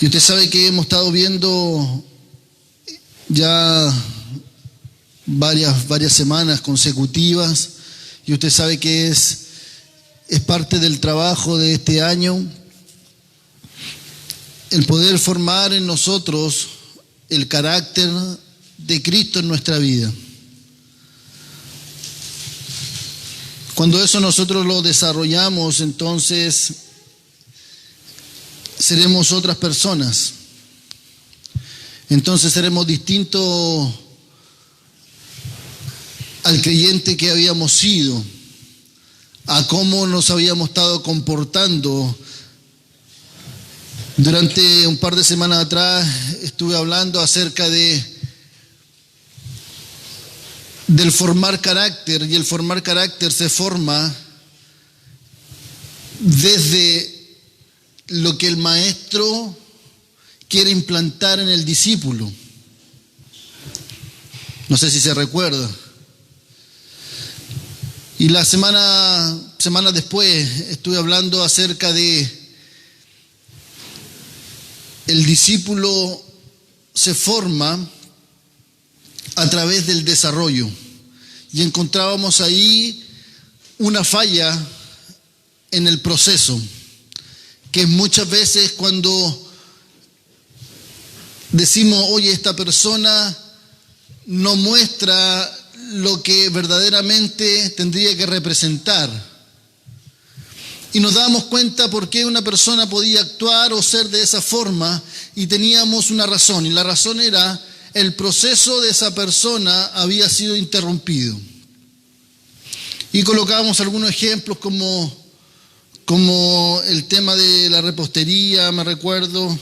Y usted sabe que hemos estado viendo ya varias semanas consecutivas, y usted sabe que es parte del trabajo de este año el poder formar en nosotros el carácter de Cristo en nuestra vida. Cuando eso nosotros lo desarrollamos, entonces seremos otras personas. Entonces seremos distintos al creyente que habíamos sido, a cómo nos habíamos estado comportando. Durante un par de semanas atrás estuve hablando acerca del formar carácter, y el formar carácter se forma desde lo que el maestro quiere implantar en el discípulo. No sé si se recuerda. Y la semana después estuve hablando acerca de el discípulo se forma a través del desarrollo, y encontrábamos ahí una falla en el proceso, que muchas veces cuando decimos, oye, esta persona no muestra lo que verdaderamente tendría que representar, y nos dábamos cuenta por qué una persona podía actuar o ser de esa forma, y teníamos una razón, y la razón era el proceso de esa persona había sido interrumpido. Y colocábamos algunos ejemplos como el tema de la repostería, me recuerdo,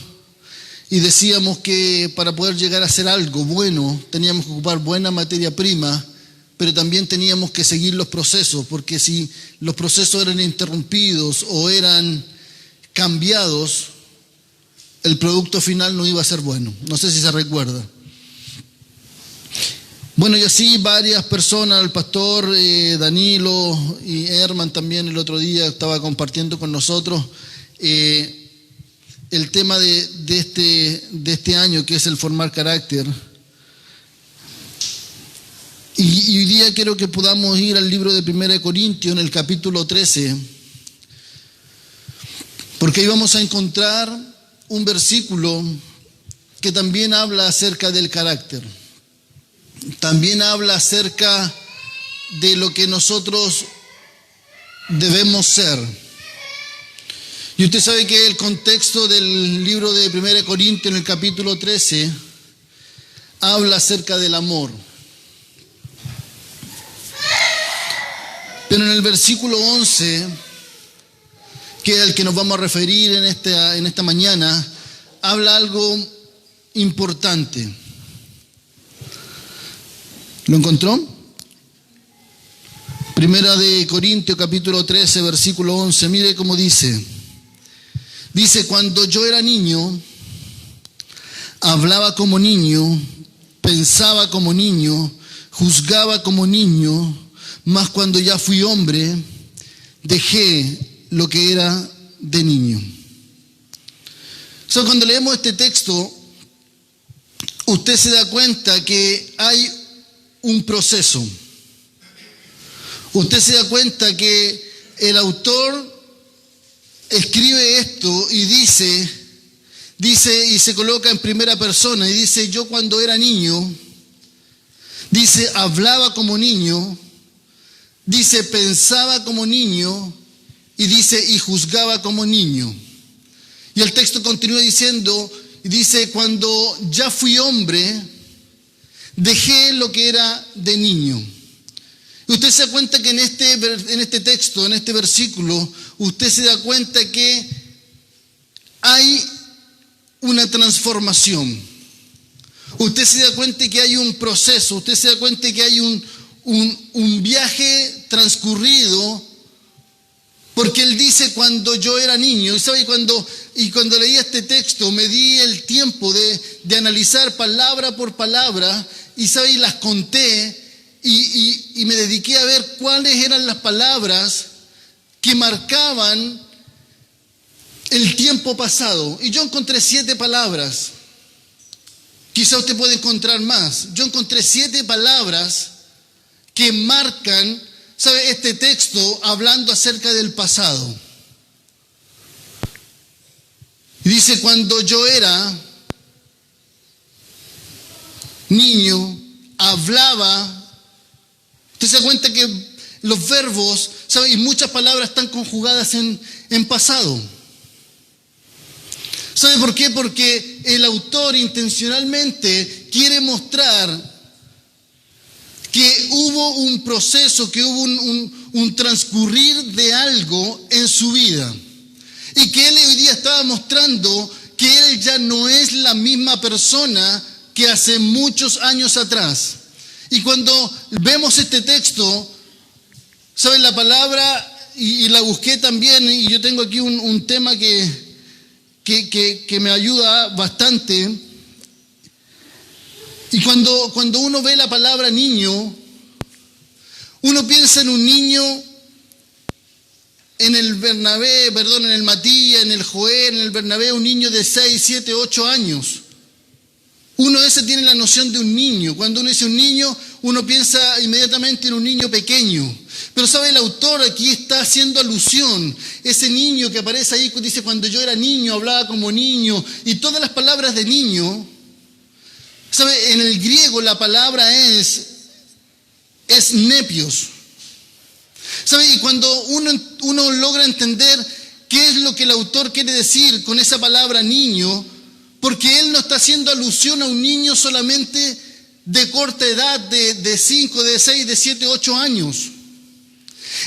y decíamos que para poder llegar a hacer algo bueno teníamos que ocupar buena materia prima, pero también teníamos que seguir los procesos, porque si los procesos eran interrumpidos o eran cambiados, el producto final no iba a ser bueno. No sé si se recuerda. Bueno, y así varias personas, el pastor Danilo y Herman también el otro día estaba compartiendo con nosotros el tema de este año, que es el formar carácter. Y hoy día quiero que podamos ir al libro de 1 Corintios, en el capítulo 13, porque ahí vamos a encontrar un versículo que también habla acerca del carácter. También habla acerca de lo que nosotros debemos ser. Y usted sabe que el contexto del libro de 1 Corintios, en el capítulo 13, habla acerca del amor. Pero en el versículo 11, que es el que nos vamos a referir en esta mañana, habla algo importante. ¿Lo encontró? 1 Corintios capítulo 13, versículo 11. Mire cómo dice. Dice, cuando yo era niño, hablaba como niño, pensaba como niño, juzgaba como niño, mas cuando ya fui hombre, dejé lo que era de niño. Cuando leemos este texto, usted se da cuenta que hay un proceso. Usted se da cuenta que el autor escribe esto y dice y se coloca en primera persona y dice, yo cuando era niño, dice, hablaba como niño, dice, pensaba como niño, y dice, y juzgaba como niño. Y el texto continúa diciendo, y dice, cuando ya fui hombre, dejé lo que era de niño. Y usted se da cuenta que en este texto, en este versículo, usted se da cuenta que hay una transformación. Usted se da cuenta que hay un proceso, usted se da cuenta que hay un viaje transcurrido, porque él dice cuando yo era niño. Y cuando leía este texto me di el tiempo de analizar palabra por palabra, y las conté, y me dediqué a ver cuáles eran las palabras que marcaban el tiempo pasado. Y yo encontré 7 palabras. Quizá usted puede encontrar más. Yo encontré 7 palabras que marcan, ¿sabe?, este texto hablando acerca del pasado. Dice, cuando yo era niño, hablaba. Usted se da cuenta que los verbos, ¿sabe?, y muchas palabras están conjugadas en pasado. ¿Sabe por qué? Porque el autor intencionalmente quiere mostrar que hubo un proceso, que hubo un transcurrir de algo en su vida. Y que él hoy día estaba mostrando que él ya no es la misma persona que hace muchos años atrás. Y cuando vemos este texto, ¿saben? La palabra, y la busqué también, y yo tengo aquí un tema que me ayuda bastante. Y cuando uno ve la palabra niño, uno piensa en un niño en el Bernabé, en el Matías, en el Joel, en el Bernabé, un niño de 6, 7, 8 años. Uno ese tiene la noción de un niño. Cuando uno dice un niño, uno piensa inmediatamente en un niño pequeño. Pero ¿sabe? El autor aquí está haciendo alusión. Ese niño que aparece ahí, dice, cuando yo era niño, hablaba como niño. Y todas las palabras de niño, ¿sabe? En el griego la palabra es nepios. ¿Sabe? Y cuando uno logra entender qué es lo que el autor quiere decir con esa palabra niño, porque él no está haciendo alusión a un niño solamente de corta edad, de 5, de 6, de 7, 8 años.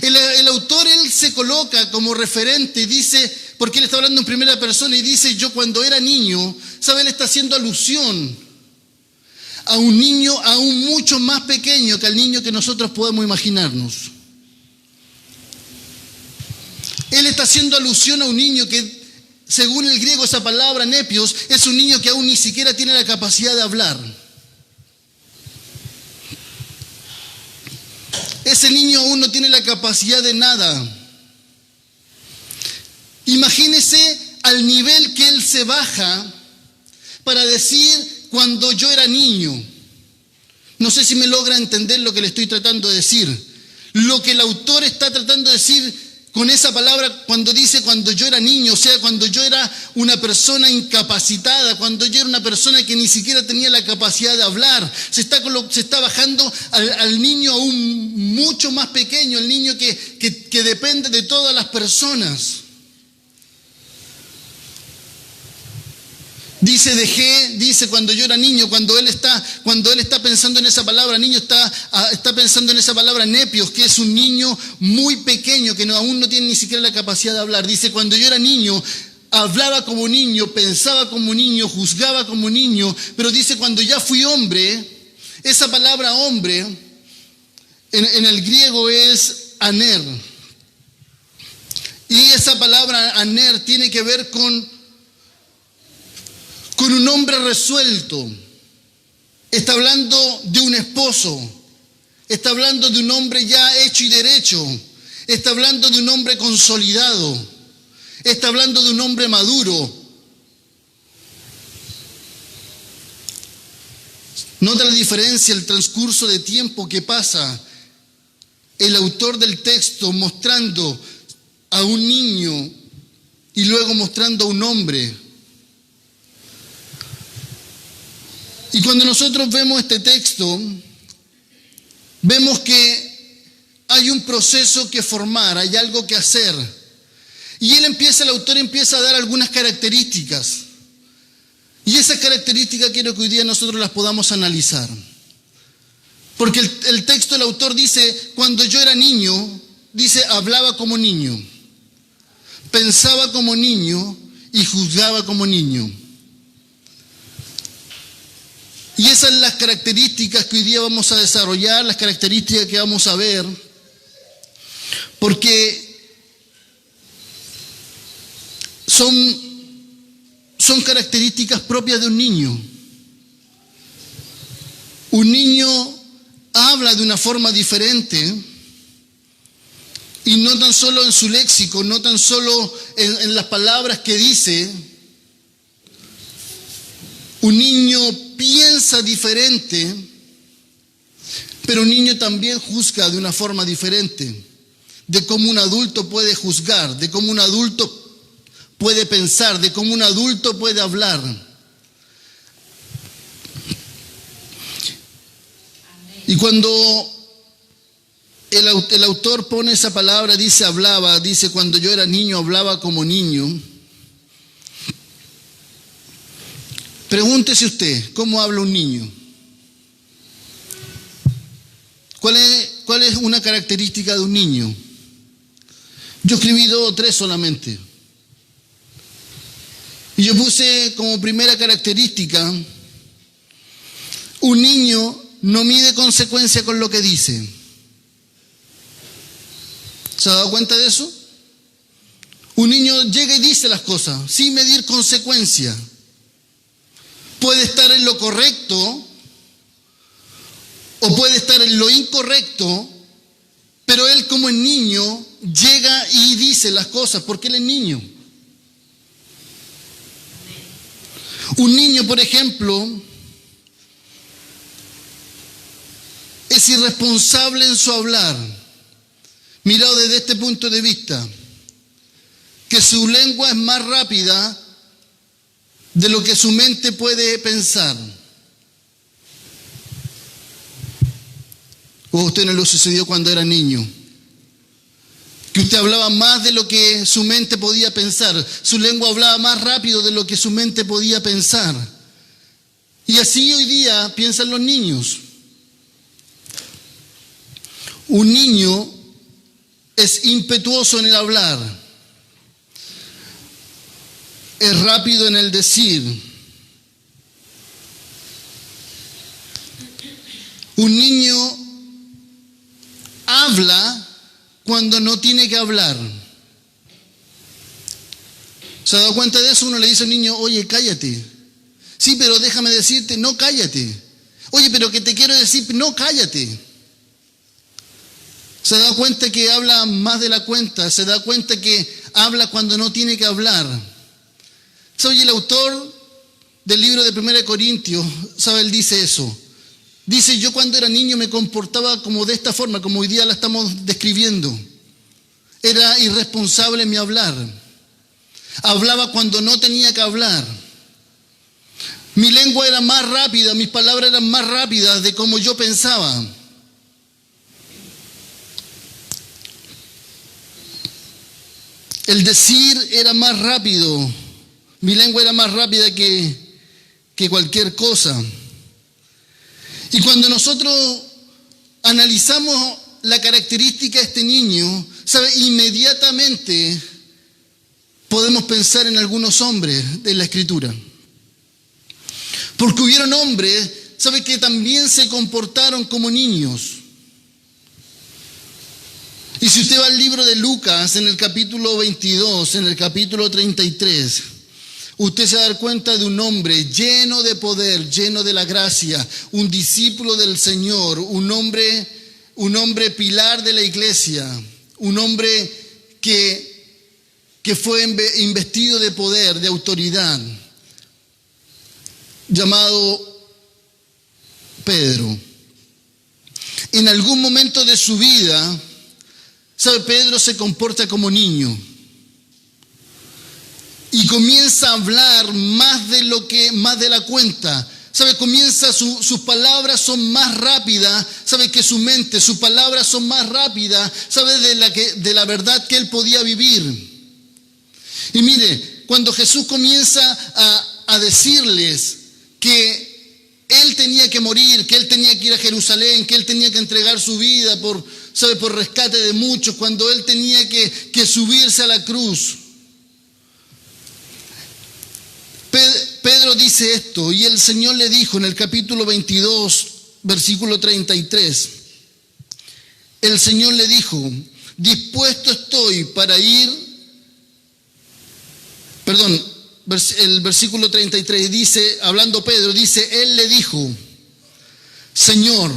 El autor, él se coloca como referente y dice, porque él está hablando en primera persona y dice, yo cuando era niño, ¿sabe? Él está haciendo alusión a un niño aún mucho más pequeño que al niño que nosotros podemos imaginarnos. Él está haciendo alusión a un niño que, según el griego, esa palabra nepios, es un niño que aún ni siquiera tiene la capacidad de hablar. Ese niño aún no tiene la capacidad de nada. Imagínese al nivel que él se baja para decir, cuando yo era niño. No sé si me logra entender lo que le estoy tratando de decir. Lo que el autor está tratando de decir con esa palabra cuando dice cuando yo era niño, o sea, cuando yo era una persona incapacitada, cuando yo era una persona que ni siquiera tenía la capacidad de hablar, se está bajando al niño aún mucho más pequeño, el niño que depende de todas las personas. Dice cuando yo era niño, cuando él está pensando en esa palabra, niño está pensando en esa palabra nepios, que es un niño muy pequeño, que aún no tiene ni siquiera la capacidad de hablar. Dice, cuando yo era niño, hablaba como niño, pensaba como niño, juzgaba como niño, pero dice, cuando ya fui hombre, esa palabra hombre, en el griego es aner. Y esa palabra aner tiene que ver con un hombre resuelto. Está hablando de un esposo. Está hablando de un hombre ya hecho y derecho. Está hablando de un hombre consolidado. Está hablando de un hombre maduro. Nota la diferencia, el transcurso de tiempo que pasa el autor del texto mostrando a un niño y luego mostrando a un hombre. Y cuando nosotros vemos este texto, vemos que hay un proceso que formar, hay algo que hacer. Y el autor empieza a dar algunas características. Y esas características quiero que hoy día nosotros las podamos analizar. Porque el texto del autor dice, cuando yo era niño, dice, hablaba como niño, pensaba como niño y juzgaba como niño. Y esas son las características que hoy día vamos a desarrollar, las características que vamos a ver, porque son características propias de un niño. Un niño habla de una forma diferente Y no tan solo en su léxico, no tan solo en las palabras que dice. Un niño piensa diferente, pero un niño también juzga de una forma diferente, de cómo un adulto puede juzgar, de cómo un adulto puede pensar, de cómo un adulto puede hablar. Y cuando el autor pone esa palabra, dice hablaba, dice cuando yo era niño hablaba como niño. Pregúntese usted, ¿cómo habla un niño? ¿Cuál es una característica de un niño? Yo escribí 2 o 3 solamente. Y yo puse como primera característica, un niño no mide consecuencia con lo que dice. ¿Se ha dado cuenta de eso? Un niño llega y dice las cosas sin medir consecuencia. Puede estar en lo correcto o puede estar en lo incorrecto, pero él como el niño llega y dice las cosas porque él es niño. Un niño, por ejemplo, es irresponsable en su hablar, mirado desde este punto de vista, que su lengua es más rápida de lo que su mente puede pensar. ¿O a usted no le sucedió cuando era niño? Que usted hablaba más de lo que su mente podía pensar. Su lengua hablaba más rápido de lo que su mente podía pensar. Y así hoy día piensan los niños. Un niño es impetuoso en el hablar. Es rápido en el decir. Un niño habla cuando no tiene que hablar. ¿Se ha dado cuenta de eso? Uno le dice al niño, oye, cállate. Sí, pero déjame decirte, no, cállate. Oye, pero que te quiero decir, no, cállate. Se da cuenta que habla más de la cuenta, se da cuenta que habla cuando no tiene que hablar. Soy el autor del libro de 1 Corintios, ¿sabe? Él dice eso. Dice, yo cuando era niño me comportaba como de esta forma, como hoy día la estamos describiendo. Era irresponsable en mi hablar. Hablaba cuando no tenía que hablar. Mi lengua era más rápida, mis palabras eran más rápidas de como yo pensaba. El decir era más rápido, mi lengua era más rápida que cualquier cosa. Y cuando nosotros analizamos la característica de este niño, ¿sabe? Inmediatamente podemos pensar en algunos hombres de la Escritura. Porque hubieron hombres, ¿sabe? Que también se comportaron como niños. Y si usted va al libro de Lucas, en el capítulo 22, en el capítulo 33, usted se va a dar cuenta de un hombre lleno de poder, lleno de la gracia, un discípulo del Señor, un hombre pilar de la iglesia, un hombre que fue investido de poder, de autoridad, llamado Pedro. En algún momento de su vida, ¿sabe? Pedro se comporta como niño. Y comienza a hablar más de la cuenta. ¿Sabe? Sus palabras son más rápidas, ¿sabe? Que su mente, sus palabras son más rápidas, ¿sabe? De la verdad que él podía vivir. Y mire, cuando Jesús comienza a decirles que él tenía que morir, que él tenía que ir a Jerusalén, que él tenía que entregar su vida por rescate de muchos, cuando él tenía que subirse a la cruz. Pedro dice esto, y el Señor le dijo en el capítulo 22, versículo 33, el Señor le dijo, dispuesto estoy para ir, el versículo 33 dice, hablando Pedro, dice, él le dijo, Señor,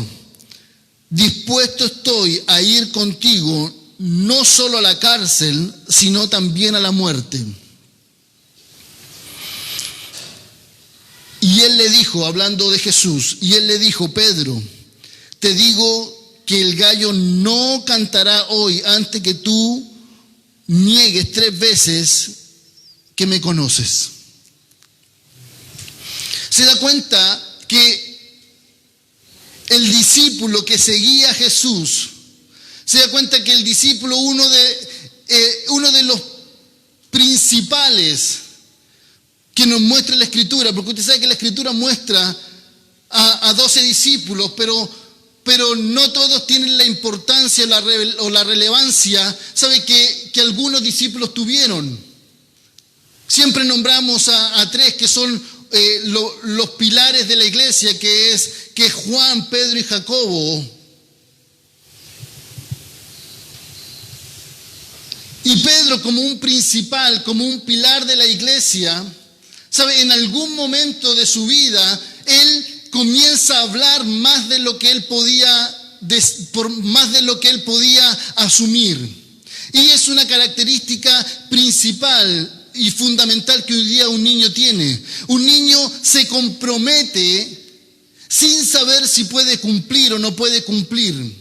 dispuesto estoy a ir contigo, no solo a la cárcel, sino también a la muerte. Y él le dijo, hablando de Jesús, y él le dijo: Pedro, te digo que el gallo no cantará hoy antes que tú niegues 3 veces que me conoces. Se da cuenta que el discípulo que seguía a Jesús, se da cuenta que el discípulo, uno de los principales que nos muestra la Escritura, porque usted sabe que la Escritura muestra a 12 discípulos, pero no todos tienen la importancia o la relevancia, sabe, que algunos discípulos tuvieron. Siempre nombramos a 3 que son los pilares de la iglesia, que es Juan, Pedro y Jacobo. Y Pedro, como un principal, como un pilar de la iglesia, sabe, en algún momento de su vida, él comienza a hablar más de lo que él podía asumir. Y es una característica principal y fundamental que hoy día un niño tiene. Un niño se compromete sin saber si puede cumplir o no puede cumplir.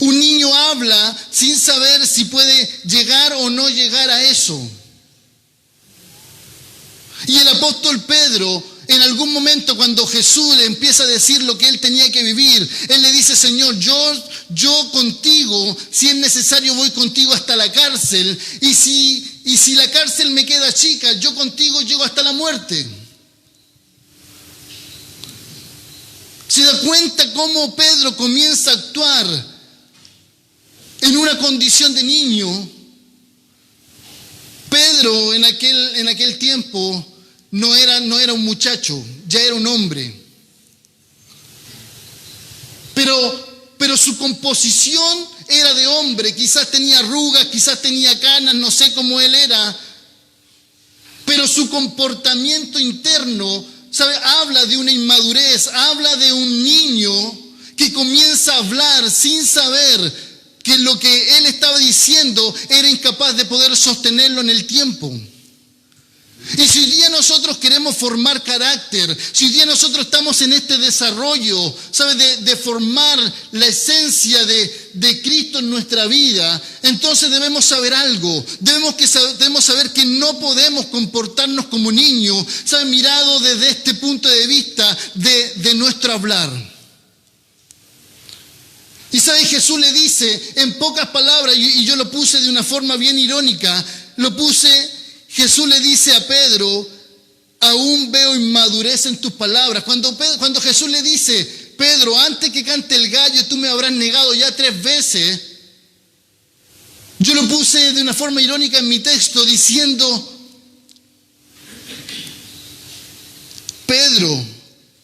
Un niño habla sin saber si puede llegar o no llegar a eso. Y el apóstol Pedro, en algún momento, cuando Jesús le empieza a decir lo que él tenía que vivir, él le dice: Señor, yo contigo, si es necesario, voy contigo hasta la cárcel, y si la cárcel me queda chica, yo contigo llego hasta la muerte. ¿Se da cuenta cómo Pedro comienza a actuar en una condición de niño? Pedro en aquel tiempo no era un muchacho, ya era un hombre. Pero su composición era de hombre, quizás tenía arrugas, quizás tenía canas, no sé cómo él era, pero su comportamiento interno, ¿sabe?, habla de una inmadurez, habla de un niño que comienza a hablar sin saber que lo que él estaba diciendo era incapaz de poder sostenerlo en el tiempo. Y si hoy día nosotros queremos formar carácter, si hoy día nosotros estamos en este desarrollo, ¿sabe?, de formar la esencia de Cristo en nuestra vida, entonces debemos saber algo. Debemos saber que no podemos comportarnos como niños, ¿sabe?, mirado desde este punto de vista de nuestro hablar. Y sabe, Jesús le dice en pocas palabras, y yo lo puse de una forma bien irónica, Jesús le dice a Pedro: aún veo inmadurez en tus palabras. Cuando Jesús le dice: Pedro, antes que cante el gallo tú me habrás negado ya 3 veces, yo lo puse de una forma irónica en mi texto diciendo: Pedro,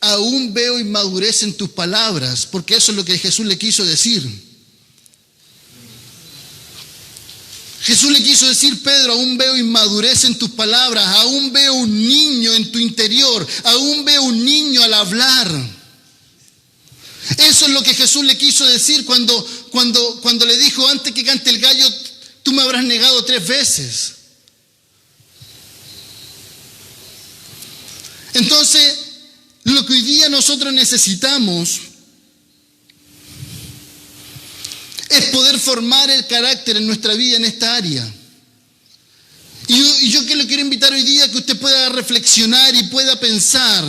aún veo inmadurez en tus palabras, porque eso es lo que Jesús le quiso decir. Jesús le quiso decir: Pedro, aún veo inmadurez en tus palabras, aún veo un niño en tu interior, aún veo un niño al hablar. Eso es lo que Jesús le quiso decir cuando le dijo: antes que cante el gallo, tú me habrás negado 3 veces. Entonces, lo que hoy día nosotros necesitamos es poder formar el carácter en nuestra vida en esta área. Y yo que le quiero invitar hoy día que usted pueda reflexionar y pueda pensar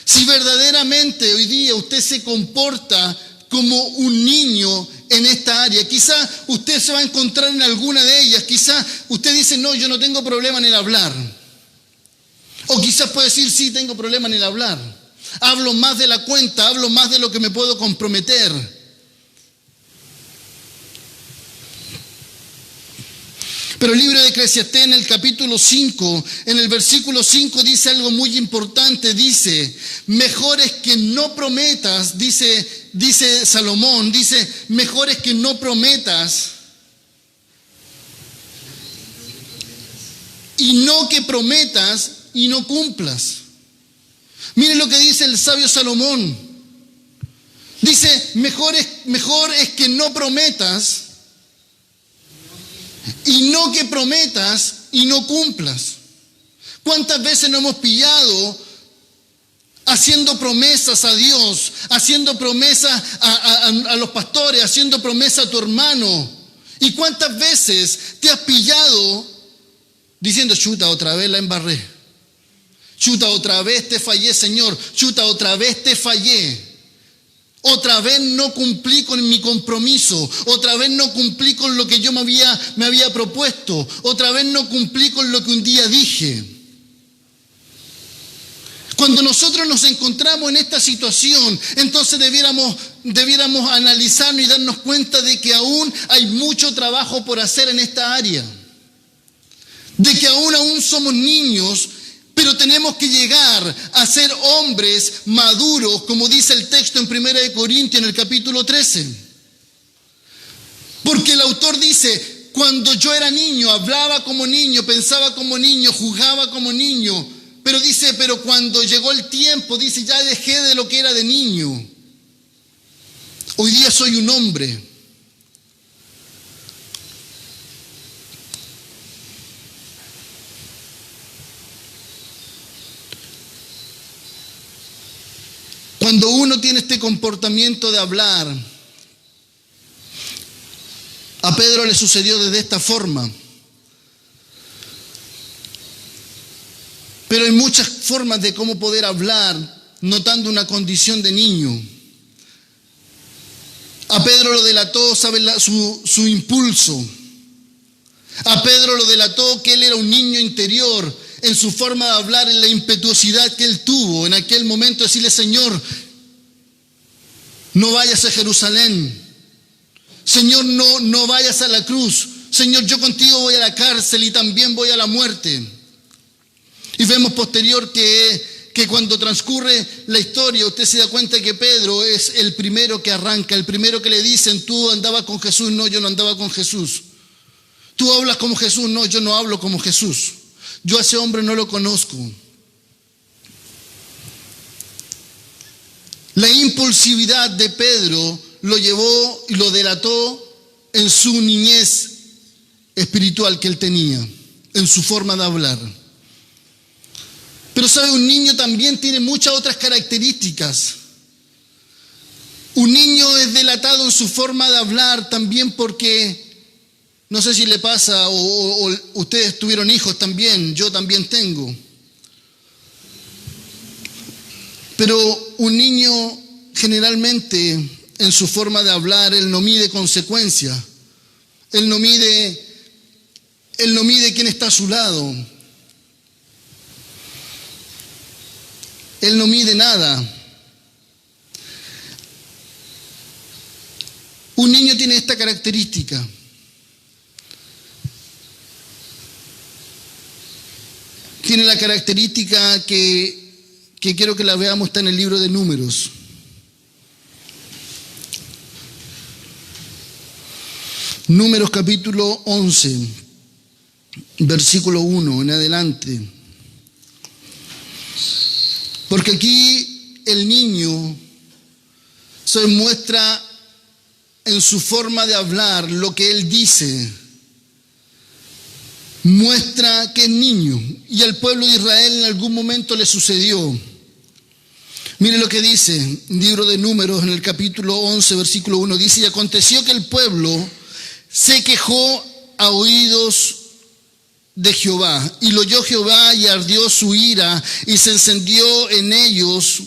si verdaderamente hoy día usted se comporta como un niño en esta área. Quizá usted se va a encontrar en alguna de ellas. Quizá usted dice: no, yo no tengo problema en el hablar. O quizás puede decir: sí, tengo problema en el hablar. Hablo más de la cuenta, hablo más de lo que me puedo comprometer. Pero el libro de Eclesiastés, en el capítulo 5, en el versículo 5, dice algo muy importante. Dice: mejor es que no prometas, dice Salomón, dice: mejor es que no prometas y no que prometas y no cumplas. Miren lo que dice el sabio Salomón. Dice: mejor es que no prometas Y no que prometas y no cumplas. ¿Cuántas veces nos hemos pillado haciendo promesas a Dios, haciendo promesas a los pastores, haciendo promesas a tu hermano? ¿Y cuántas veces te has pillado diciendo, chuta, otra vez la embarré? Chuta, otra vez te fallé, Señor. Chuta, otra vez te fallé. Otra vez no cumplí con mi compromiso. Otra vez no cumplí con lo que yo me había propuesto. Otra vez no cumplí con lo que un día dije. Cuando nosotros nos encontramos en esta situación, entonces debiéramos analizarnos y darnos cuenta de que aún hay mucho trabajo por hacer en esta área. De que aún somos niños, pero tenemos que llegar a ser hombres maduros, como dice el texto en 1 Corintios, en el capítulo 13. Porque el autor dice, cuando yo era niño, hablaba como niño, pensaba como niño, jugaba como niño. Pero dice, pero cuando llegó el tiempo, dice, ya dejé de lo que era de niño. Hoy día soy un hombre. Cuando uno tiene este comportamiento de hablar, a Pedro le sucedió de esta forma. Pero hay muchas formas de cómo poder hablar, notando una condición de niño. A Pedro lo delató, ¿saben? Su impulso. A Pedro lo delató que él era un niño interior en su forma de hablar, en la impetuosidad que él tuvo en aquel momento, decirle, Señor, no vayas a Jerusalén. Señor, no vayas a la cruz. Señor, yo contigo voy a la cárcel y también voy a la muerte. Y vemos posterior que cuando transcurre la historia, usted se da cuenta que Pedro es el primero que arranca, el primero que le dicen, tú andabas con Jesús, no, yo no andaba con Jesús. Tú hablas como Jesús, no, yo no hablo como Jesús. Yo a ese hombre no lo conozco. La impulsividad de Pedro lo llevó y lo delató en su niñez espiritual que él tenía, en su forma de hablar. Pero sabe, un niño también tiene muchas otras características. Un niño es delatado en su forma de hablar también porque, no sé si le pasa o ustedes tuvieron hijos también, yo también tengo. Pero un niño generalmente en su forma de hablar, él no mide consecuencias. Él no mide quién está a su lado. Él no mide nada. Un niño tiene esta característica. Tiene la característica que quiero que la veamos, está en el libro de Números. Números capítulo 11, versículo 1 en adelante. Porque aquí el niño se muestra en su forma de hablar lo que él dice. Muestra que es niño. Y al pueblo de Israel en algún momento le sucedió. Mire lo que dice el libro de Números en el capítulo 11, versículo 1. Dice, y aconteció que el pueblo se quejó a oídos de Jehová, y lo oyó Jehová y ardió su ira, y se encendió en ellos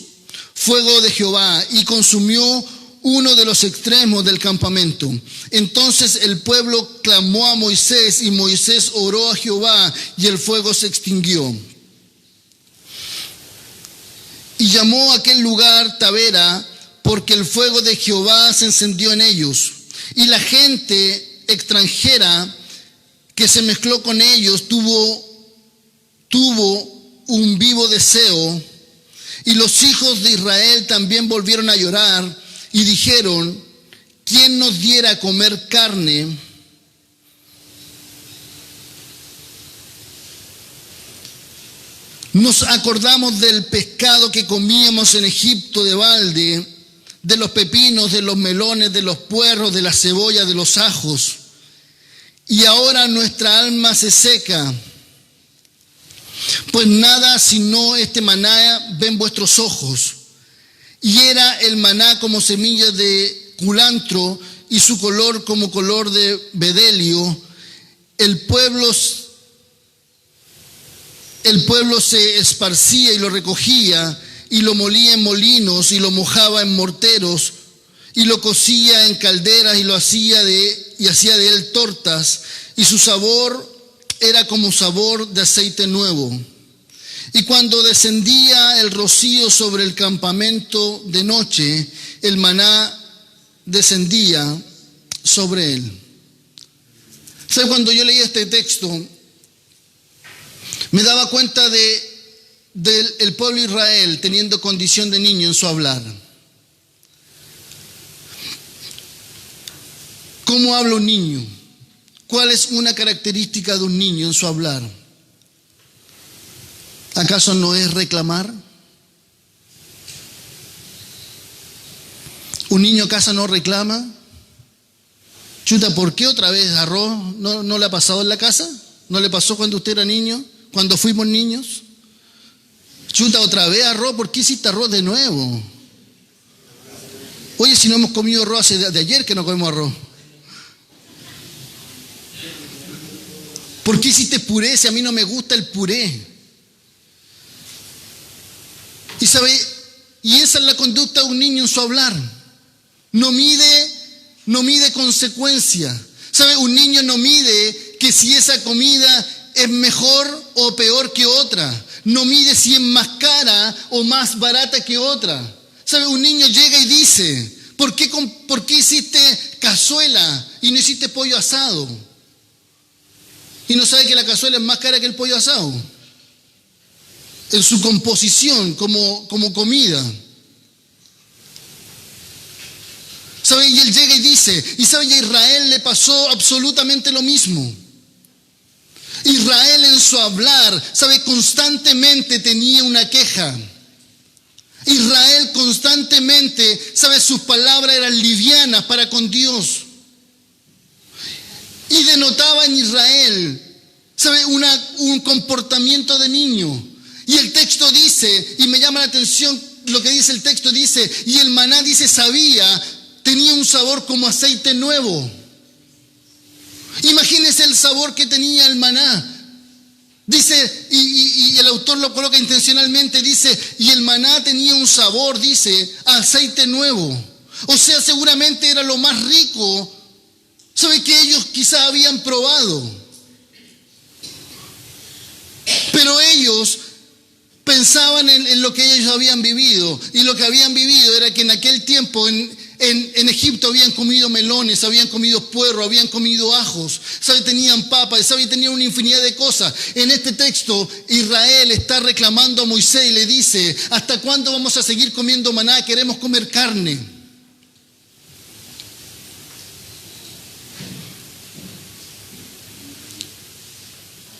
fuego de Jehová, y consumió uno de los extremos del campamento. Entonces el pueblo clamó a Moisés, y Moisés oró a Jehová, y el fuego se extinguió. Y llamó a aquel lugar Tabera, porque el fuego de Jehová se encendió en ellos. Y la gente extranjera que se mezcló con ellos tuvo un vivo deseo, y los hijos de Israel también volvieron a llorar y dijeron, ¿quién nos diera a comer carne? Nos acordamos del pescado que comíamos en Egipto de balde, de los pepinos, de los melones, de los puerros, de la cebolla, de los ajos. y ahora nuestra alma se seca. Pues nada sino este maná ven vuestros ojos. Y era el maná como semilla de culantro y su color como color de bedelio. El pueblo se esparcía y lo recogía y lo molía en molinos y lo mojaba en morteros y lo cocía en calderas y hacía de él tortas, y su sabor era como sabor de aceite nuevo. Y cuando descendía el rocío sobre el campamento de noche, el maná descendía sobre él. ¿Sabe? Cuando yo leía este texto, me daba cuenta del pueblo de Israel teniendo condición de niño en su hablar. ¿Cómo habla un niño? ¿Cuál es una característica de un niño en su hablar? ¿Acaso no es reclamar? ¿Un niño acaso no reclama? Chuta, ¿por qué otra vez arroz? ¿No le ha pasado en la casa? ¿No le pasó cuando usted era niño? ¿Cuando fuimos niños? Chuta, otra vez arroz, ¿por qué hiciste arroz de nuevo? Oye, si no hemos comido arroz de ayer que no comemos arroz. ¿Por qué hiciste puré si a mí no me gusta el puré? Y sabe, y esa es la conducta de un niño en su hablar. No mide consecuencia. ¿Sabe? Un niño no mide que si esa comida es mejor o peor que otra. No mide si es más cara o más barata que otra. ¿Sabe? Un niño llega y dice, ¿por qué hiciste cazuela y no hiciste pollo asado? Y no sabe que la cazuela es más cara que el pollo asado. En su composición como comida. ¿Sabe? Y él llega y dice, y sabe, y a Israel le pasó absolutamente lo mismo. Israel en su hablar, sabe, constantemente tenía una queja. Israel constantemente, sabe, sus palabras eran livianas para con Dios. Y denotaba en Israel, sabe, un comportamiento de niño. Y el texto dice, y me llama la atención lo que dice el texto, dice, y el maná, dice, tenía un sabor como aceite nuevo. Imagínese el sabor que tenía el maná. Dice, y el autor lo coloca intencionalmente, dice, y el maná tenía un sabor, dice, a aceite nuevo. O sea, seguramente era lo más rico, ¿sabe? Que ellos quizá habían probado. Pero ellos pensaban en lo que ellos habían vivido, y lo que habían vivido era que en aquel tiempo en Egipto habían comido melones, habían comido puerro, habían comido ajos, ¿sabe? Tenían papas, ¿sabe? Tenían una infinidad de cosas. En este texto Israel está reclamando a Moisés y le dice, ¿hasta cuándo vamos a seguir comiendo maná? Queremos comer carne.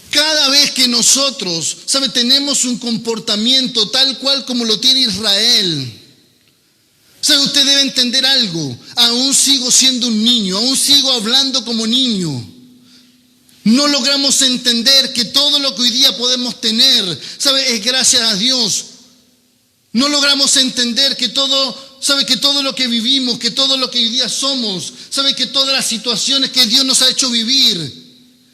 Cada vez que nosotros, ¿sabe? Tenemos un comportamiento tal cual como lo tiene Israel, ¿sabe? Usted debe entender algo. Aún sigo siendo un niño, aún sigo hablando como niño. No logramos entender que todo lo que hoy día podemos tener, ¿sabe? Es gracias a Dios. No logramos entender que todo, ¿sabe? Que todo lo que vivimos, que todo lo que hoy día somos, ¿sabe? Que todas las situaciones que Dios nos ha hecho vivir,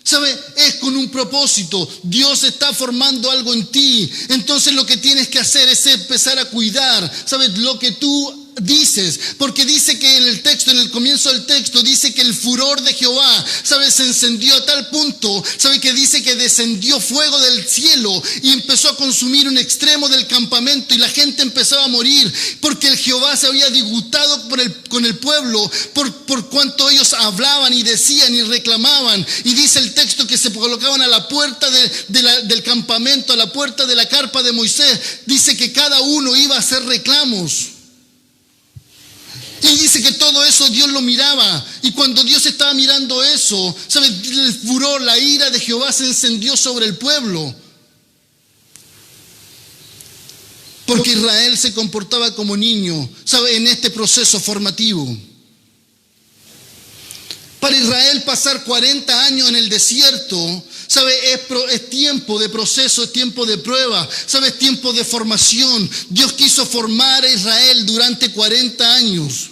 ¿sabe? Es con un propósito. Dios está formando algo en ti. Entonces lo que tienes que hacer es empezar a cuidar, ¿sabes? Lo que tú dices, porque dice que en el texto, en el comienzo del texto, dice que el furor de Jehová, ¿sabes? Se encendió a tal punto, ¿sabe? Que dice que descendió fuego del cielo y empezó a consumir un extremo del campamento y la gente empezaba a morir, porque el Jehová se había disgustado con el pueblo, por cuanto ellos hablaban y decían y reclamaban. Y dice el texto que se colocaban a la puerta del campamento, a la puerta de la carpa de Moisés. Dice que cada uno iba a hacer reclamos. Y dice que todo eso Dios lo miraba. Y cuando Dios estaba mirando eso, ¿sabe? El furor, la ira de Jehová se encendió sobre el pueblo. Porque Israel se comportaba como niño, ¿sabe? En este proceso formativo. Para Israel pasar 40 años en el desierto, ¿sabe? Es tiempo de proceso, es tiempo de prueba, ¿sabe? Es tiempo de formación. Dios quiso formar a Israel durante 40 años.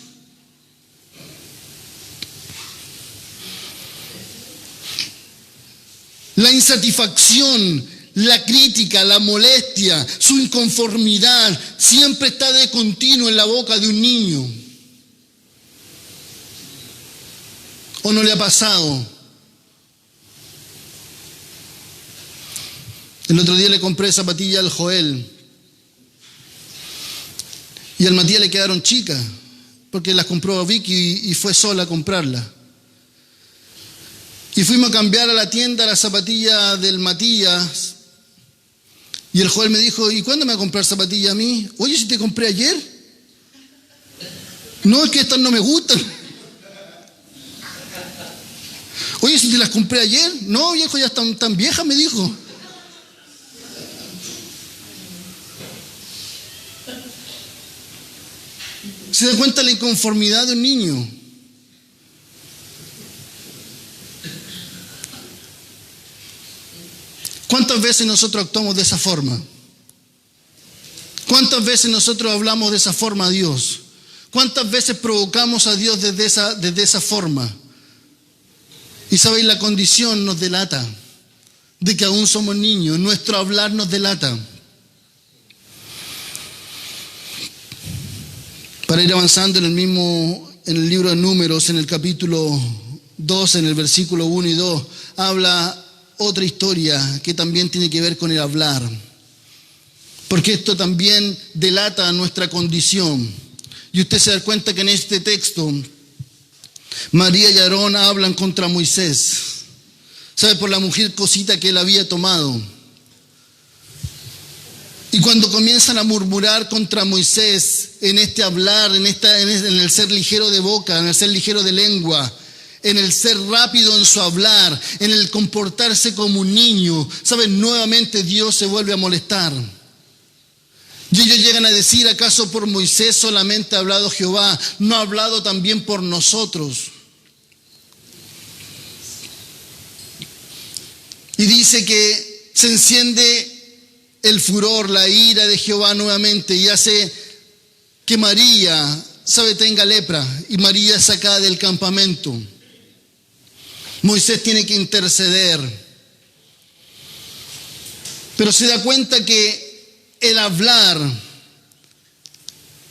La insatisfacción, la crítica, la molestia, su inconformidad, siempre está de continuo en la boca de un niño. ¿O no le ha pasado? El otro día le compré zapatillas al Joel y al Matías le quedaron chicas porque las compró Vicky y fue sola a comprarlas. Y fuimos a cambiar a la tienda las zapatillas del Matías y el Joel me dijo: ¿y cuándo me va a comprar zapatillas a mí? Oye, si te compré ayer. No, es que estas no me gustan. Oye, si te las compré ayer. No, viejo, ya están tan viejas, me dijo. ¿Se da cuenta la inconformidad de un niño? ¿Cuántas veces nosotros actuamos de esa forma? ¿Cuántas veces nosotros hablamos de esa forma a Dios? ¿Cuántas veces provocamos a Dios desde esa forma? Y sabéis, la condición nos delata de que aún somos niños. Nuestro hablar nos delata. Para ir avanzando en el libro de Números, en el capítulo 2, en el versículo 1 y 2, habla otra historia que también tiene que ver con el hablar. Porque esto también delata nuestra condición. Y usted se da cuenta que en este texto, María y Aarón hablan contra Moisés. ¿Sabe? Por la mujer cosita que él había tomado. Y cuando comienzan a murmurar contra Moisés en este hablar, en el ser ligero de boca, en el ser ligero de lengua, en el ser rápido en su hablar, en el comportarse como un niño, ¿saben? Nuevamente Dios se vuelve a molestar. Y ellos llegan a decir: ¿acaso por Moisés solamente ha hablado Jehová? ¿No ha hablado también por nosotros? Y dice que se enciende el furor, la ira de Jehová nuevamente y hace que María, ¿sabe?, tenga lepra, y María es sacada del campamento. Moisés tiene que interceder. Pero se da cuenta que el hablar,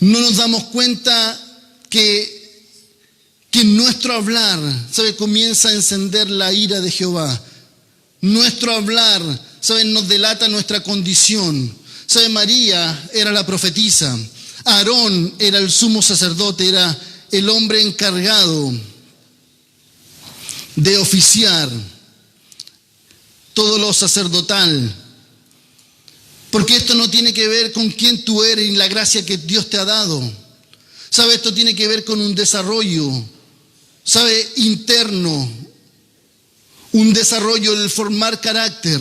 no nos damos cuenta que nuestro hablar, ¿sabe?, comienza a encender la ira de Jehová. Nuestro hablar, ¿saben?, nos delata nuestra condición. ¿Sabe? María era la profetisa. Aarón era el sumo sacerdote, era el hombre encargado de oficiar todo lo sacerdotal. Porque esto no tiene que ver con quién tú eres y la gracia que Dios te ha dado. ¿Sabe? Esto tiene que ver con un desarrollo, ¿sabe?, interno. Un desarrollo del formar carácter.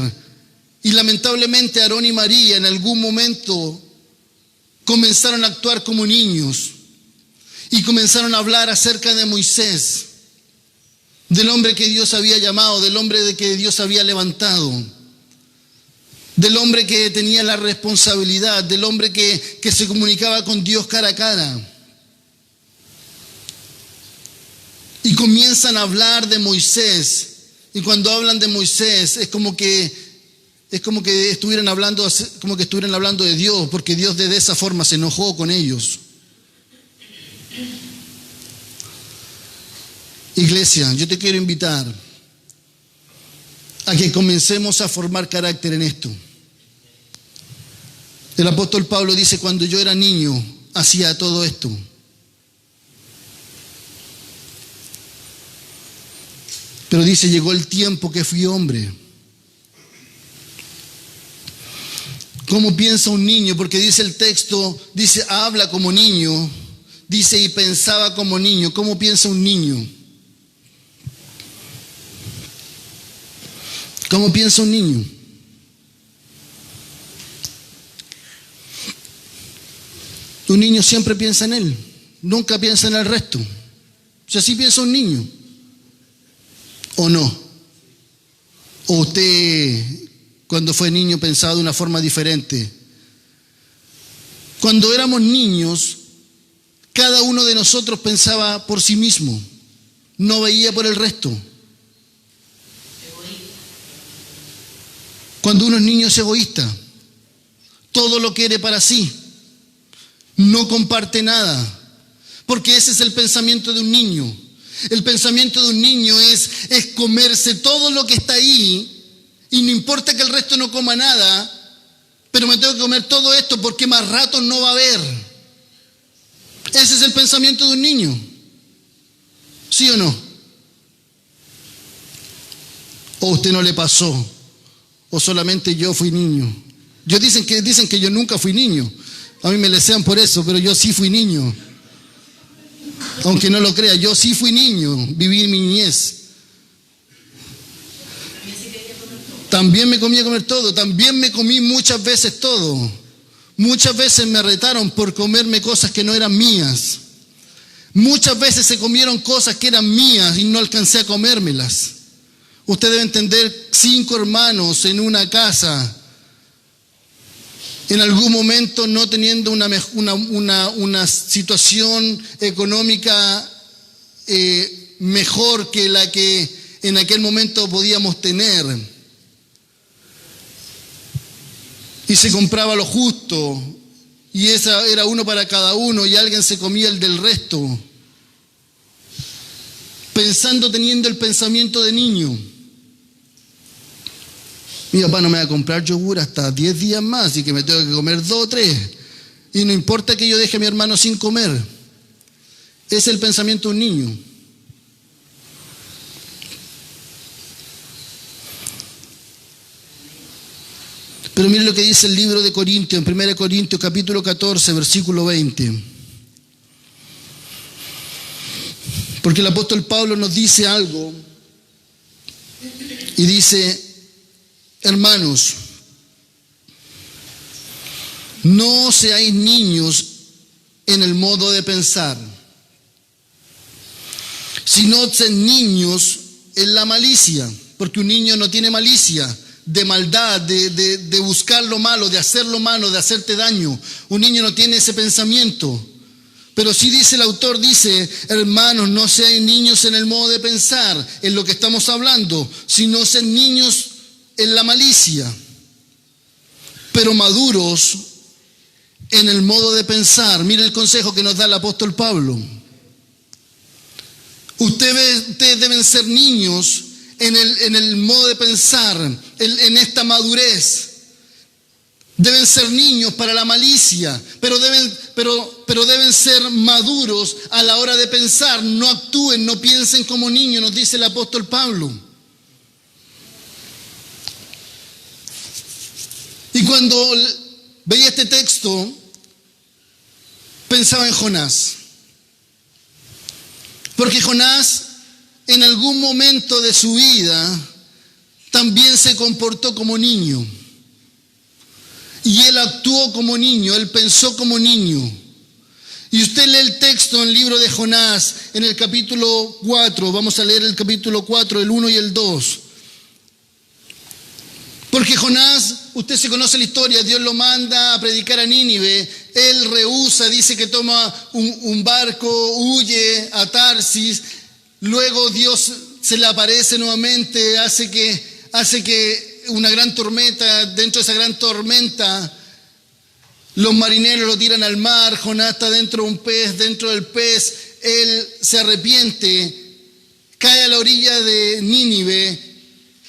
Y lamentablemente Aarón y María en algún momento comenzaron a actuar como niños y comenzaron a hablar acerca de Moisés, del hombre que Dios había llamado, del hombre de que Dios había levantado, del hombre que tenía la responsabilidad, del hombre que se comunicaba con Dios cara a cara. Y comienzan a hablar de Moisés. Y cuando hablan de Moisés es como que estuvieran hablando de Dios, porque Dios de esa forma se enojó con ellos. Iglesia, yo te quiero invitar a que comencemos a formar carácter en esto. El apóstol Pablo dice: cuando yo era niño hacía todo esto. Pero dice: llegó el tiempo que fui hombre. ¿Cómo piensa un niño? Porque dice el texto, dice, habla como niño, dice, y pensaba como niño. ¿Cómo piensa un niño? ¿Cómo piensa un niño? Un niño siempre piensa en él, nunca piensa en el resto. O sea, así piensa un niño. ¿O no? ¿O usted, cuando fue niño, pensaba de una forma diferente? Cuando éramos niños, cada uno de nosotros pensaba por sí mismo, no veía por el resto. Cuando uno es niño es egoísta, todo lo quiere para sí, no comparte nada, porque ese es el pensamiento de un niño. El pensamiento de un niño es comerse todo lo que está ahí, y no importa que el resto no coma nada, pero me tengo que comer todo esto porque más rato no va a haber. Ese es el pensamiento de un niño. ¿Sí o no? ¿O a usted no le pasó? ¿O solamente yo fui niño? Dicen que yo nunca fui niño. A mí me lesean por eso, pero yo sí fui niño. Aunque no lo crea, yo sí fui niño, viví mi niñez. También me comía comer todo, también me comí muchas veces todo. Muchas veces me retaron por comerme cosas que no eran mías. Muchas veces se comieron cosas que eran mías y no alcancé a comérmelas. Usted debe entender, 5 hermanos en una casa, en algún momento no teniendo una situación económica mejor que la que en aquel momento podíamos tener. Y se compraba lo justo, y esa era uno para cada uno, y alguien se comía el del resto, teniendo el pensamiento de niño. Mi papá no me va a comprar yogur hasta 10 días más, así que me tengo que comer 2 o 3. Y no importa que yo deje a mi hermano sin comer. Ese es el pensamiento de un niño. Pero mire lo que dice el libro de Corintios, en 1 Corintios capítulo 14, versículo 20. Porque el apóstol Pablo nos dice algo y dice: hermanos, no seáis niños en el modo de pensar, sino sed niños en la malicia, porque un niño no tiene malicia, de maldad, de buscar lo malo, de hacer lo malo, de hacerte daño. Un niño no tiene ese pensamiento. Pero sí dice el autor, dice: hermanos, no seáis niños en el modo de pensar, en lo que estamos hablando, sino sed niños en la malicia, pero maduros en el modo de pensar. Mire el consejo que nos da el apóstol Pablo. Ustedes deben ser niños en el modo de pensar, en esta madurez. Deben ser niños para la malicia, pero deben ser maduros a la hora de pensar. No actúen, no piensen como niños, nos dice el apóstol Pablo. Y cuando veía este texto, pensaba en Jonás. Porque Jonás, en algún momento de su vida, también se comportó como niño. Y él actuó como niño, él pensó como niño. Y usted lee el texto en el libro de Jonás, en el capítulo 4, vamos a leer el capítulo 4, el 1 y el 2. Porque Jonás, usted se conoce la historia, Dios lo manda a predicar a Nínive, él rehúsa, dice que toma un barco, huye a Tarsis, luego Dios se le aparece nuevamente, hace que una gran tormenta, dentro de esa gran tormenta, los marineros lo tiran al mar, Jonás está dentro de un pez, dentro del pez, él se arrepiente, cae a la orilla de Nínive.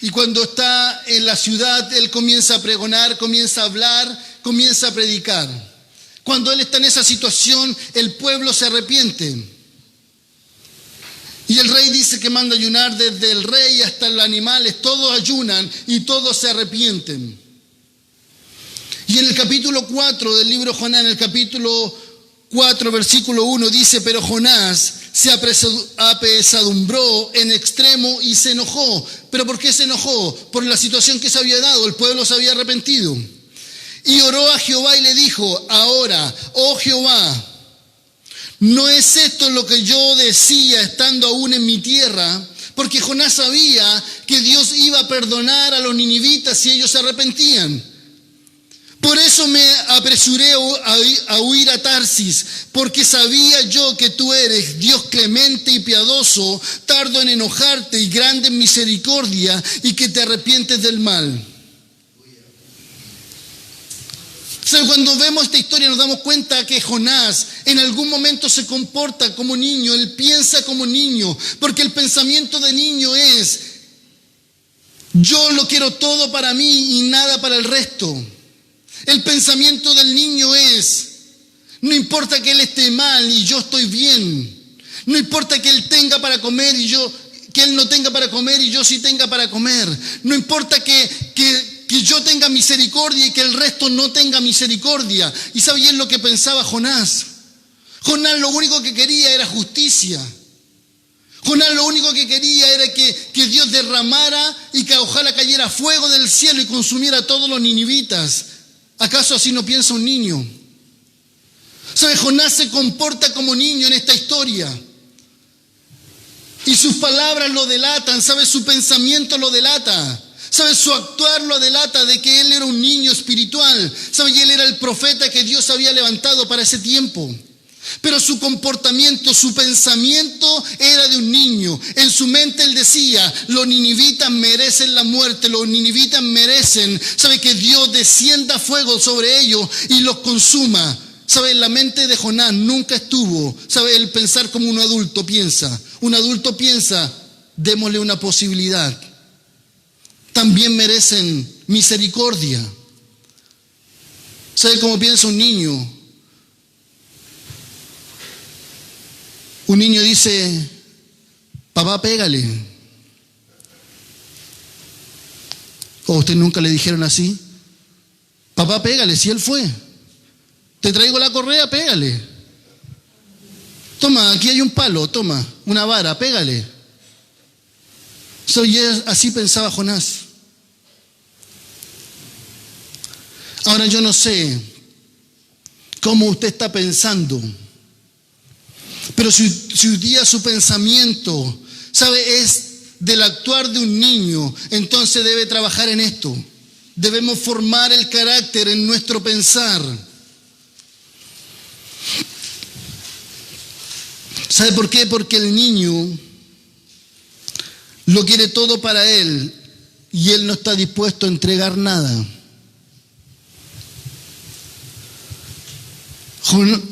Y cuando está en la ciudad, él comienza a pregonar, comienza a hablar, comienza a predicar. Cuando él está en esa situación, el pueblo se arrepiente. Y el rey dice que manda ayunar desde el rey hasta los animales, todos ayunan y todos se arrepienten. Y en el capítulo 4 del libro Jonás, en el capítulo 4, versículo 1, dice: pero Jonás se apesadumbró en extremo y se enojó. ¿Pero por qué se enojó? Por la situación que se había dado, el pueblo se había arrepentido. Y oró a Jehová y le dijo: ahora, oh Jehová, ¿no es esto lo que yo decía estando aún en mi tierra? Porque Jonás sabía que Dios iba a perdonar a los ninivitas si ellos se arrepentían. Por eso me apresuré a huir a Tarsis, porque sabía yo que tú eres Dios clemente y piadoso, tardo en enojarte y grande en misericordia, y que te arrepientes del mal. ¿Sabe? Cuando vemos esta historia nos damos cuenta que Jonás en algún momento se comporta como niño, él piensa como niño, porque el pensamiento de niño es: yo lo quiero todo para mí y nada para el resto. El pensamiento del niño es: no importa que él esté mal y yo estoy bien. No importa que él tenga para comer y que él no tenga para comer y yo sí tenga para comer. No importa que yo tenga misericordia y que el resto no tenga misericordia. ¿Y sabe bien lo que pensaba Jonás? Jonás lo único que quería era justicia. Jonás lo único que quería era que Dios derramara y que ojalá cayera fuego del cielo y consumiera a todos los ninivitas. ¿Acaso así no piensa un niño? ¿Sabe? Jonás se comporta como niño en esta historia. Y sus palabras lo delatan, ¿sabe? Su pensamiento lo delata. ¿Sabe? Su actuar lo delata de que él era un niño espiritual. ¿Sabe? Y él era el profeta que Dios había levantado para ese tiempo. Pero su comportamiento, su pensamiento era de un niño. En su mente él decía: los ninivitas merecen la muerte, los ninivitas merecen, ¿sabe? Que Dios descienda fuego sobre ellos y los consuma. ¿Sabe? En la mente de Jonás nunca estuvo, ¿sabe? El pensar como un adulto piensa. Un adulto piensa: démosle una posibilidad. También merecen misericordia. ¿Sabe cómo piensa un niño? Un niño dice: papá, pégale. ¿O a usted nunca le dijeron así? Papá, pégale, si él fue. Te traigo la correa, pégale. Toma, aquí hay un palo, toma, una vara, pégale. Así pensaba Jonás. Ahora yo no sé cómo usted está pensando, pero si un día su pensamiento, ¿sabe? Es del actuar de un niño, entonces debe trabajar en esto. Debemos formar el carácter en nuestro pensar. ¿Sabe por qué? Porque el niño lo quiere todo para él y él no está dispuesto a entregar nada.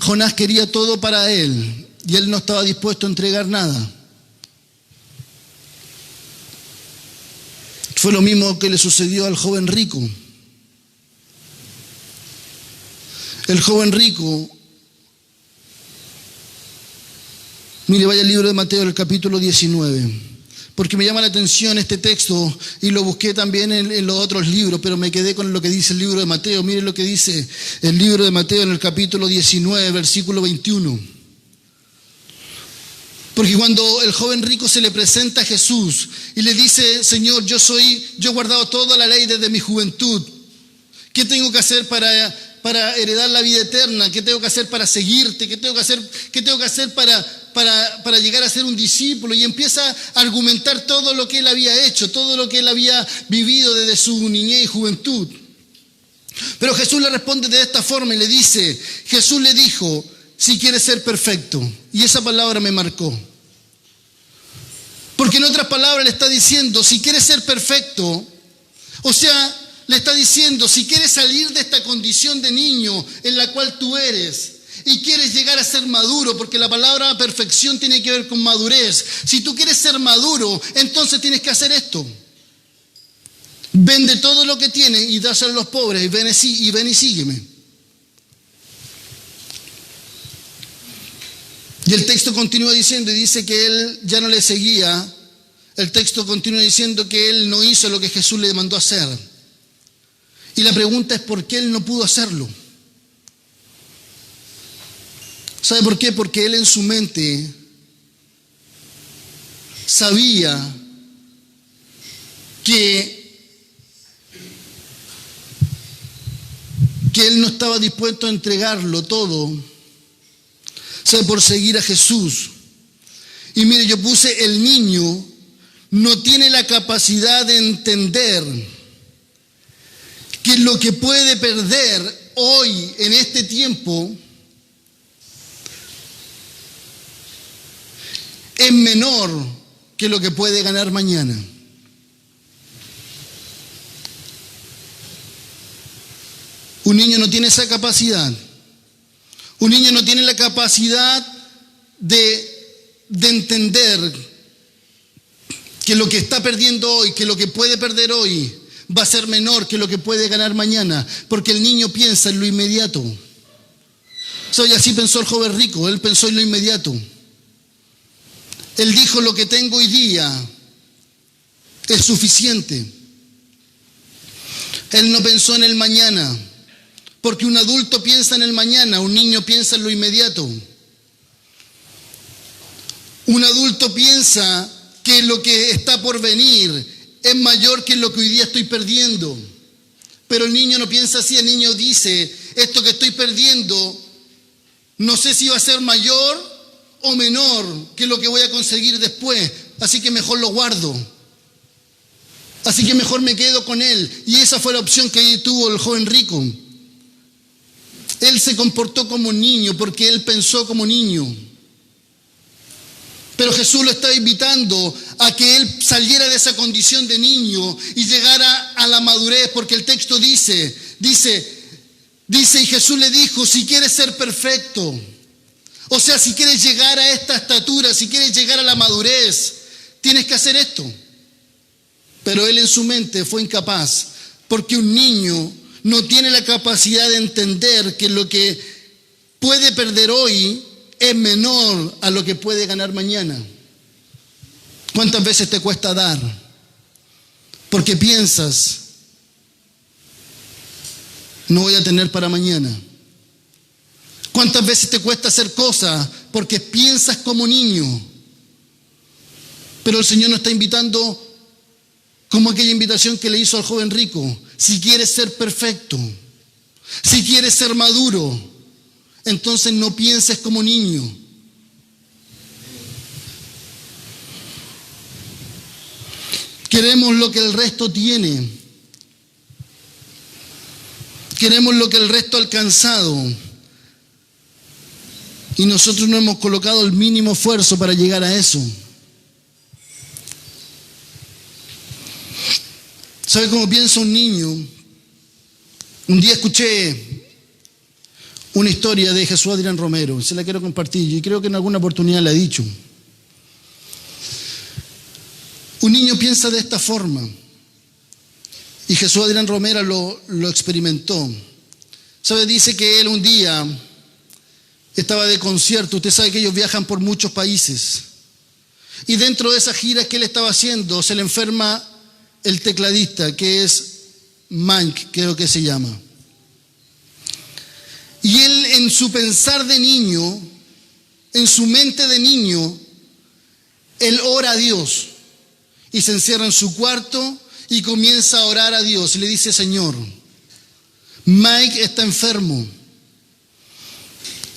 Jonás quería todo para él y él no estaba dispuesto a entregar nada. Fue lo mismo que le sucedió al joven rico. El joven rico, mire, vaya al libro de Mateo, el capítulo 19, porque me llama la atención este texto y lo busqué también en los otros libros, pero me quedé con lo que dice el libro de Mateo. Mire lo que dice el libro de Mateo en el capítulo 19, versículo 21. Porque cuando el joven rico se le presenta a Jesús y le dice: Señor, yo he guardado toda la ley desde mi juventud. ¿Qué tengo que hacer para heredar la vida eterna? ¿Qué tengo que hacer para seguirte? ¿Qué tengo que hacer para llegar a ser un discípulo? Y empieza a argumentar todo lo que él había hecho, todo lo que él había vivido desde su niñez y juventud. Pero Jesús le responde de esta forma y le dice, Jesús le dijo: si quieres ser perfecto. Y esa palabra me marcó. Porque en otras palabras le está diciendo, si quieres ser perfecto, o sea, le está diciendo, si quieres salir de esta condición de niño en la cual tú eres y quieres llegar a ser maduro, porque la palabra perfección tiene que ver con madurez. Si tú quieres ser maduro, entonces tienes que hacer esto. Vende todo lo que tienes y dáselo a los pobres y ven y sígueme. Y el texto continúa diciendo, y dice que él ya no le seguía. El texto continúa diciendo que él no hizo lo que Jesús le mandó hacer. Y la pregunta es, ¿por qué él no pudo hacerlo? ¿Sabe por qué? Porque él en su mente sabía que él no estaba dispuesto a entregarlo todo, ¿sabe? Por seguir a Jesús. Y mire, yo puse el niño no tiene la capacidad de entender que lo que puede perder hoy en este tiempo es menor que lo que puede ganar mañana. Un niño no tiene esa capacidad. Un niño no tiene la capacidad de entender que lo que está perdiendo hoy, que lo que puede perder hoy, va a ser menor que lo que puede ganar mañana, porque el niño piensa en lo inmediato. Y así pensó el joven rico, él pensó en lo inmediato. Él dijo: lo que tengo hoy día es suficiente. Él no pensó en el mañana, porque un adulto piensa en el mañana, un niño piensa en lo inmediato. Un adulto piensa que lo que está por venir es mayor que lo que hoy día estoy perdiendo. Pero el niño no piensa así, el niño dice: esto que estoy perdiendo, no sé si va a ser mayor o menor que lo que voy a conseguir después, así que mejor lo guardo. Así que mejor me quedo con él. Y esa fue la opción que tuvo el joven rico. Él se comportó como niño porque él pensó como niño. Pero Jesús lo estaba invitando a que él saliera de esa condición de niño y llegara a la madurez, porque el texto dice, y Jesús le dijo: si quieres ser perfecto, o sea, si quieres llegar a esta estatura, si quieres llegar a la madurez, tienes que hacer esto. Pero él en su mente fue incapaz, porque un niño no tiene la capacidad de entender que lo que puede perder hoy es menor a lo que puede ganar mañana. ¿Cuántas veces te cuesta dar? Porque piensas: no voy a tener para mañana. ¿Cuántas veces te cuesta hacer cosas porque piensas como niño? Pero el Señor nos está invitando como aquella invitación que le hizo al joven rico: si quieres ser perfecto, si quieres ser maduro, entonces no pienses como niño. Queremos lo que el resto tiene. Queremos lo que el resto ha alcanzado. Y nosotros no hemos colocado el mínimo esfuerzo para llegar a eso. ¿Sabe cómo piensa un niño? Un día escuché una historia de Jesús Adrián Romero, se la quiero compartir y creo que en alguna oportunidad la he dicho. Un niño piensa de esta forma y Jesús Adrián Romero lo experimentó. ¿Sabe? Dice que él un día estaba de concierto. Usted sabe que ellos viajan por muchos países y dentro de esas giras que él estaba haciendo se le enferma el tecladista, que es Mike, creo que se llama. Y él, en su pensar de niño, en su mente de niño, él ora a Dios y se encierra en su cuarto y comienza a orar a Dios y le dice: Señor, Mike está enfermo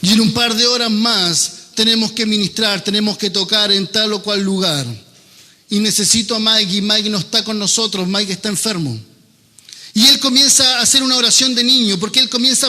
y en un par de horas más tenemos que ministrar, tenemos que tocar en tal o cual lugar y necesito a Mike y Mike no está con nosotros, Mike está enfermo. Y él comienza a hacer una oración de niño porque él comienza